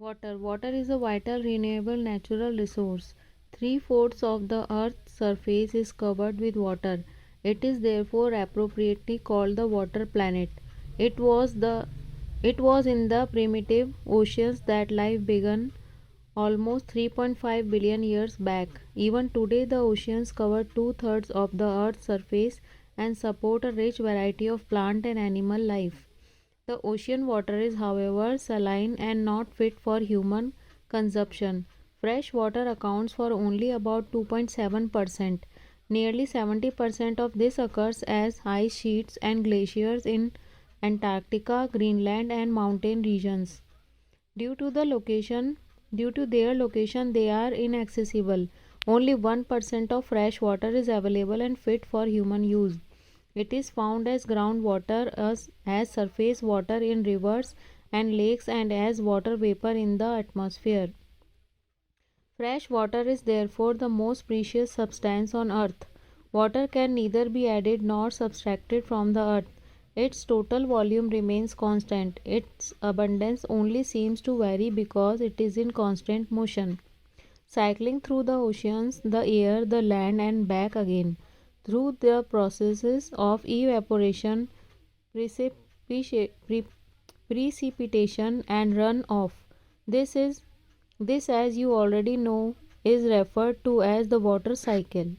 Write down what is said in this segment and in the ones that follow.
Water is a vital, renewable natural resource. Three-fourths of the Earth's surface is covered with water. It is therefore appropriately called the water planet. It was the it was in the primitive oceans that life began almost 3.5 billion years back. Even today, the oceans cover two-thirds of the Earth's surface and support a rich variety of plant and animal life. The ocean water is, however, saline and not fit for human consumption. Fresh water accounts for only about 2.7%. Nearly 70% of this occurs as ice sheets and glaciers in Antarctica, Greenland, and mountain regions. Due to the location, Due to their location, they are inaccessible. Only 1% of fresh water is available and fit for human use. It is found as groundwater, as surface water in rivers and lakes, and as water vapor in the atmosphere. Fresh water is therefore the most precious substance on earth. Water can neither be added nor subtracted from the earth. Its total volume remains constant. Its abundance only seems to vary because it is in constant motion, cycling through the oceans, the air, the land, and back again. Through the processes of evaporation, precipitation, precipitation and runoff. This is this, as you already know, is referred to as the water cycle.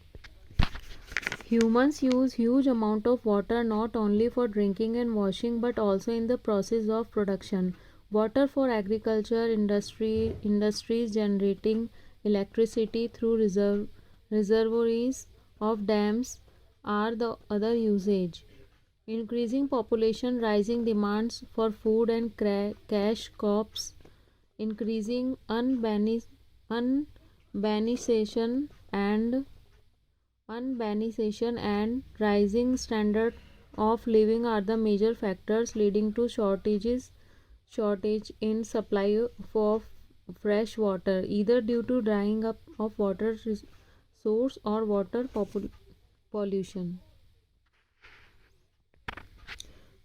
Humans use huge amount of water not only for drinking and washing but also in the process of production. Water for agriculture, industries generating electricity through reservoirs of dams are the other usage. Increasing population, rising demands for food and cash crops, increasing urbanization and rising standard of living are the major factors leading to shortage in supply of fresh water, either due to drying up of water source or pollution.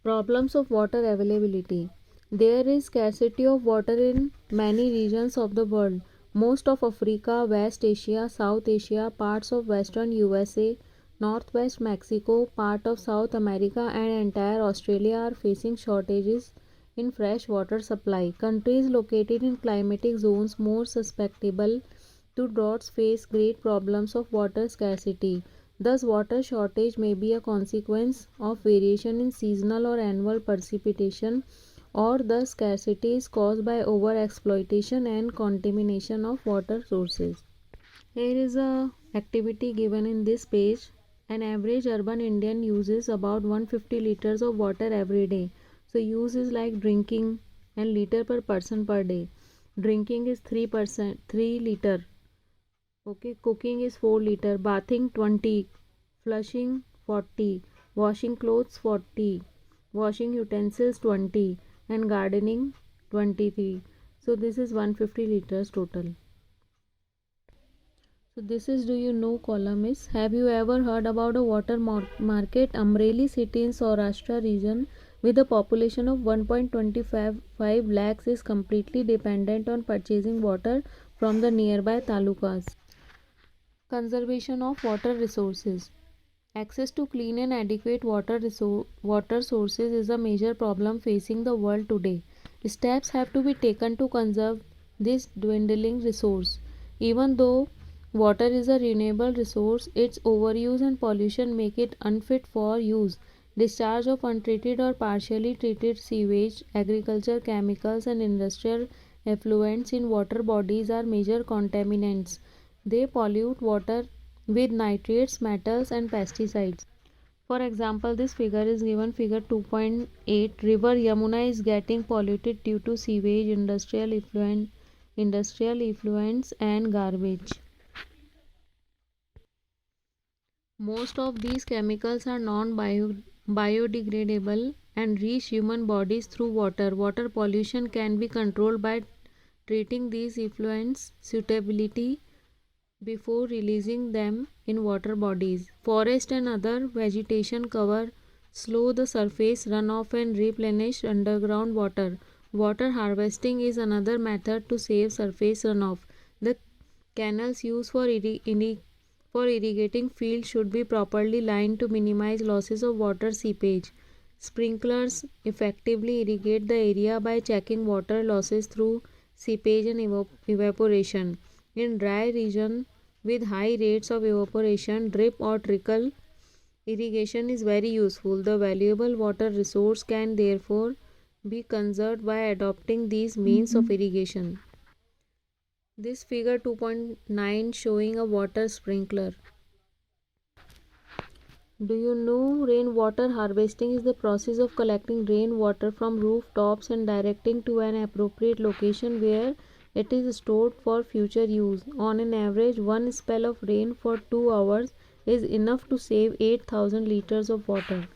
Problems of water availability. There is scarcity of water in many regions of the world. Most of Africa, West Asia, South Asia, parts of western USA, northwest Mexico, part of South America, and entire Australia are facing shortages in fresh water supply. Countries located in climatic zones more susceptible to droughts face great problems of water scarcity. Thus, water shortage may be a consequence of variation in seasonal or annual precipitation, or the scarcity is caused by overexploitation and contamination of water sources. Here is a activity given in this page. An average urban Indian uses about 150 liters of water every day. So use is like drinking and liter per person per day. Drinking is 3 liter. Okay, cooking is 4 liter, bathing 20, flushing 40, washing clothes 40, washing utensils 20, and gardening 23. So this is 150 liters total. So this is do you know column is. Have you ever heard about a water market? Amreli city in Saurashtra region with a population of 1.25 lakhs is completely dependent on purchasing water from the nearby talukas. Conservation of water resources. Access to clean and adequate water sources is a major problem facing the world today. Steps have to be taken to conserve this dwindling resource. Even though water is a renewable resource, its overuse and pollution make it unfit for use. Discharge of untreated or partially treated sewage, agriculture chemicals, and industrial effluents in water bodies are major contaminants. They pollute water with nitrates, metals, and pesticides. For example, this figure is given figure 2.8. River Yamuna is getting polluted due to sewage, industrial effluents, and garbage. Most of these chemicals are non-biodegradable and reach human bodies through water. Water pollution can be controlled by treating these effluents suitably before releasing them in water bodies. Forest and other vegetation cover slow the surface runoff and replenish underground water. Water harvesting is another method to save surface runoff. The canals used for irrigating fields should be properly lined to minimize losses of water seepage. Sprinklers effectively irrigate the area by checking water losses through seepage and evaporation. In dry regions with high rates of evaporation, drip or trickle irrigation is very useful. The valuable water resource can therefore be conserved by adopting these means of irrigation. This figure 2.9 showing a water sprinkler. Do you know rainwater harvesting is the process of collecting rainwater from rooftops and directing to an appropriate location where it is stored for future use. On an average, one spell of rain for 2 hours is enough to save 8,000 liters of water.